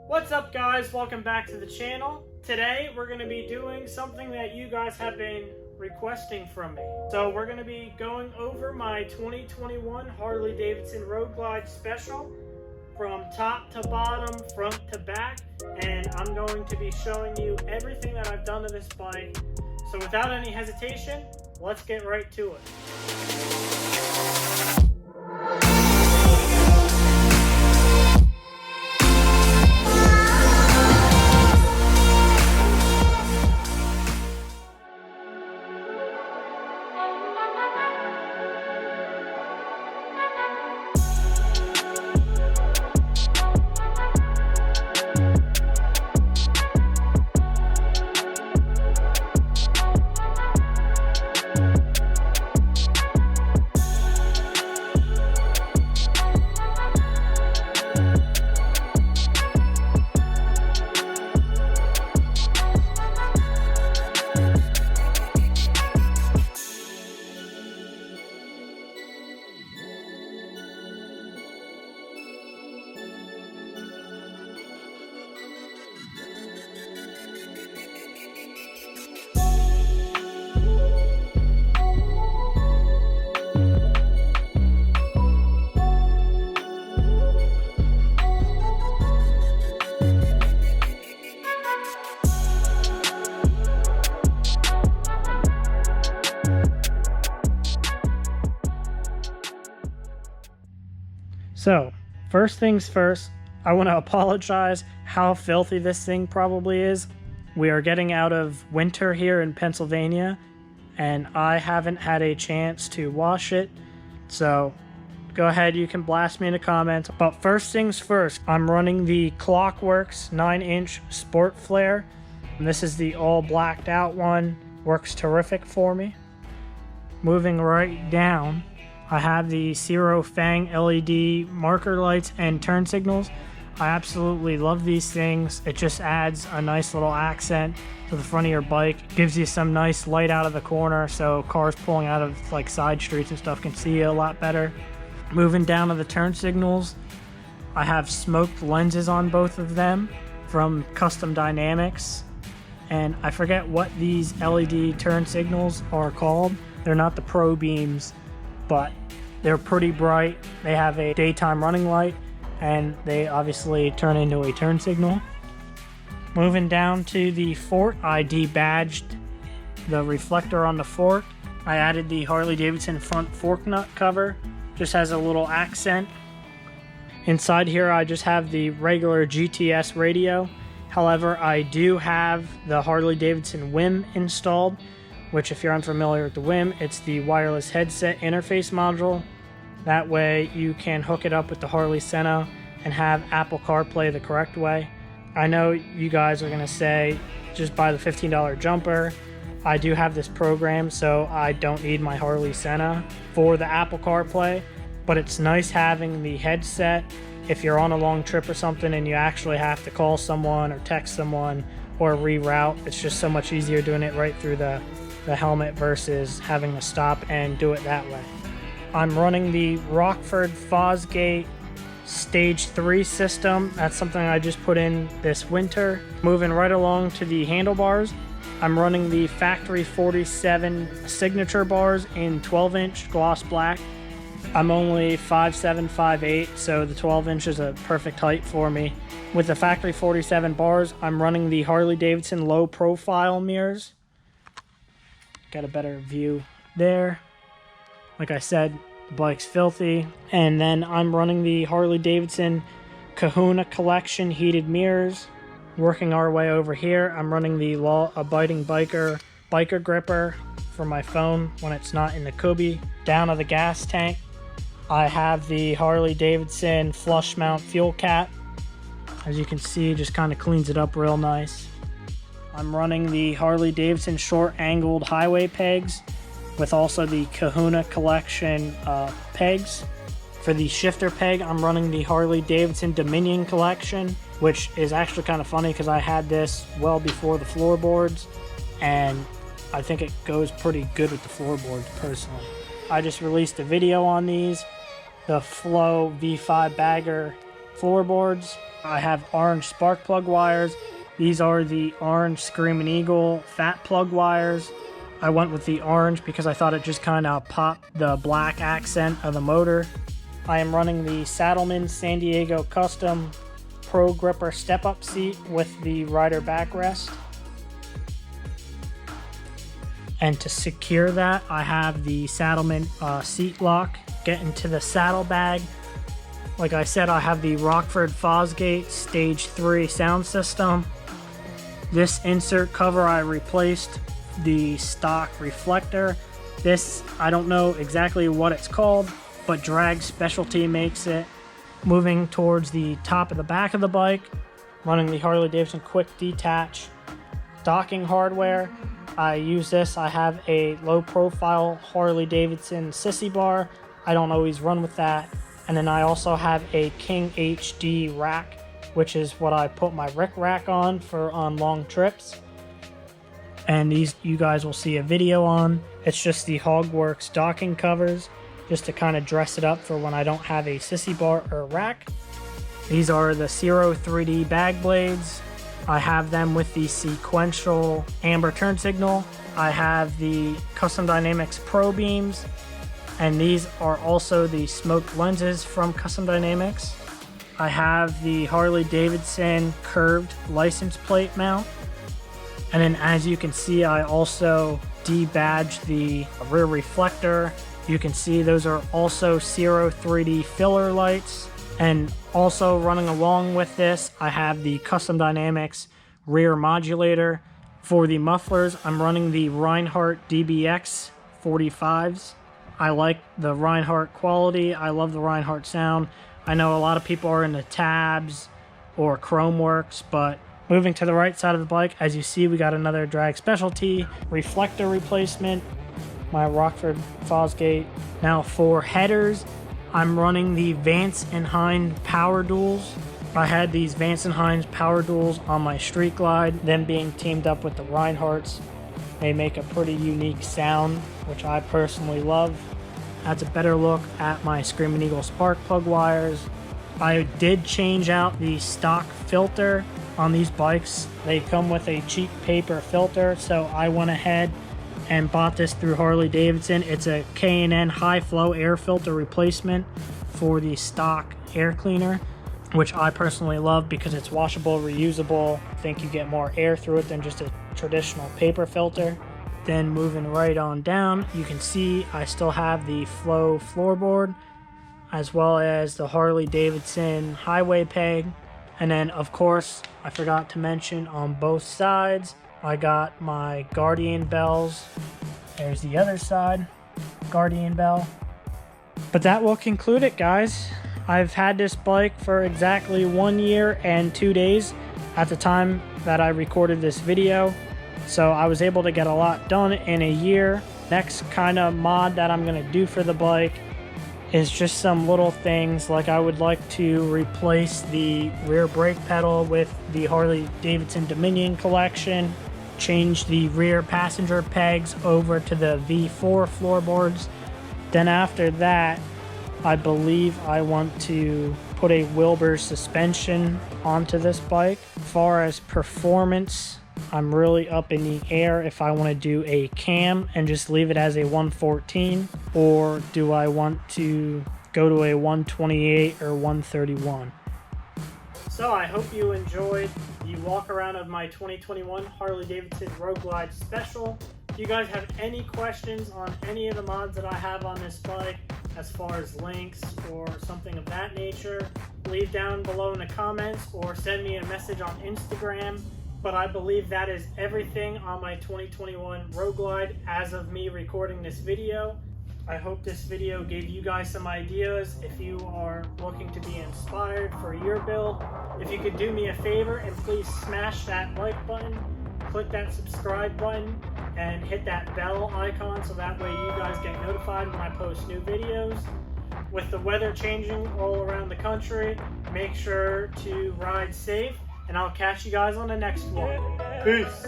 What's up guys, welcome back to the channel. Today we're going to be doing something that you guys have been requesting from me. So we're going to be going over my 2021 Harley Davidson Road Glide Special from top to bottom, front to back, and I'm going to be showing you everything that I've done to this bike. So without any hesitation, let's get right to it. So, first things first, I want to apologize how filthy this thing probably is. We are getting out of winter here in Pennsylvania, and I haven't had a chance to wash it. So, go ahead, you can blast me in the comments. But first things first, I'm running the Clockworks 9-inch Sport Flare. And this is the all blacked out one. Works terrific for me. Moving right down, I have the Zero Fang LED marker lights and turn signals. I absolutely love these things. It just adds a nice little accent to the front of your bike. Gives you some nice light out of the corner so cars pulling out of like side streets and stuff can see you a lot better. Moving down to the turn signals, I have smoked lenses on both of them from Custom Dynamics. And I forget what these LED turn signals are called. They're not the Pro Beams, but they're pretty bright. They have a daytime running light, and they obviously turn into a turn signal. Moving down to the fork, I debadged the reflector on the fork. I added the Harley Davidson front fork nut cover. Just has a little accent. Inside here, I just have the regular GTS radio. However, I do have the Harley Davidson WIM installed, which if you're unfamiliar with the WIM, it's the wireless headset interface module. That way you can hook it up with the Harley Senna and have Apple CarPlay the correct way. I know you guys are going to say, just buy the $15 jumper. I do have this program, so I don't need my Harley Senna for the Apple CarPlay, but it's nice having the headset if you're on a long trip or something and you actually have to call someone or text someone or reroute. It's just so much easier doing it right through the helmet versus having to stop and do it that way. I'm running the Rockford Fosgate Stage 3 system. That's something I just put in this winter. Moving right along to the handlebars, I'm running the Factory 47 signature bars in 12-inch gloss black. I'm only 5'7", 5'8", so the 12-inch is a perfect height for me. With the Factory 47 bars, I'm running the Harley Davidson low profile mirrors. Got a better view there. Like I said, the bike's filthy. And then I'm running the Harley Davidson Kahuna Collection heated mirrors. Working our way over here, I'm running the Law Abiding Biker gripper for my phone when it's not in the cubby. Down to the gas tank, I have the Harley Davidson flush mount fuel cap. As you can see, just kind of cleans it up real nice. I'm running the Harley Davidson short angled highway pegs with also the Kahuna Collection pegs. For the shifter peg, I'm running the Harley Davidson Dominion Collection, which is actually kind of funny because I had this well before the floorboards, and I think it goes pretty good with the floorboards personally. I just released a video on these. The Flow V5 bagger floorboards. I have orange spark plug wires. These are the orange Screaming Eagle fat plug wires. I went with the orange because I thought it just kind of popped the black accent of the motor. I am running the Saddlemen San Diego Custom Pro Gripper step-up seat with the rider backrest. And to secure that, I have the Saddlemen seat lock. Get into the saddlebag. Like I said, I have the Rockford Fosgate Stage 3 sound system. This insert cover I replaced the stock reflector. This, I don't know exactly what it's called, but Drag Specialty makes it. Moving towards the top of the back of the bike, running the Harley Davidson Quick Detach docking hardware. I use this. I have a low profile Harley Davidson sissy bar. I don't always run with that. And then I also have a King HD rack, which is what I put my Rick rack on long trips. And these you guys will see a video on. It's just the Hogworks docking covers, just to kind of dress it up for when I don't have a sissy bar or rack. These are the Zero 3D bag blades. I have them with the sequential amber turn signal. I have the Custom Dynamics Pro beams, and these are also the smoked lenses from Custom Dynamics. I have the Harley Davidson curved license plate mount. And then as you can see, I also debadged the rear reflector. You can see those are also Zero 3D filler lights. And also running along with this, I have the Custom Dynamics rear modulator. For the mufflers, I'm running the Reinhardt DBX 45s. I like the Reinhardt quality. I love the Reinhardt sound. I know a lot of people are into tabs or Chromeworks, but moving to the right side of the bike, as you see, we got another Drag Specialty reflector replacement, my Rockford Fosgate. Now for headers, I'm running the Vance & Hines Power Duals. I had these Vance & Hines Power Duals on my Street Glide, them being teamed up with the Reinhardts. They make a pretty unique sound, which I personally love. That's a better look at my Screaming Eagle spark plug wires. I did change out the stock filter on these bikes. They come with a cheap paper filter, so I went ahead and bought this through Harley Davidson. It's a K&N high flow air filter replacement for the stock air cleaner, which I personally love because it's washable, reusable. I think you get more air through it than just a traditional paper filter. Then moving right on down, you can see I still have the Flow floorboard, as well as the Harley Davidson highway peg. And then of course, I forgot to mention on both sides, I got my Guardian bells. There's the other side, Guardian bell. But that will conclude it, guys. I've had this bike for exactly 1 year and 2 days at the time that I recorded this video. So I was able to get a lot done in a year. Next kind of mod that I'm gonna do for the bike is just some little things, like I would like to replace the rear brake pedal with the Harley Davidson Dominion collection, change the rear passenger pegs over to the V4 floorboards. Then after that, I believe I want to put a Wilbur suspension onto this bike. As far as performance, I'm really up in the air if I want to do a cam and just leave it as a 114, or do I want to go to a 128 or 131. So I hope you enjoyed the walk around of my 2021 Harley Davidson Road Glide Special. If you guys have any questions on any of the mods that I have on this bike, as far as links or something of that nature, leave down below in the comments or send me a message on Instagram. But I believe that is everything on my 2021 Road Glide as of me recording this video. I hope this video gave you guys some ideas if you are looking to be inspired for your build. If you could do me a favor and please smash that like button, click that subscribe button, and hit that bell icon so that way you guys get notified when I post new videos. With the weather changing all around the country, make sure to ride safe, and I'll catch you guys on the next one. Peace.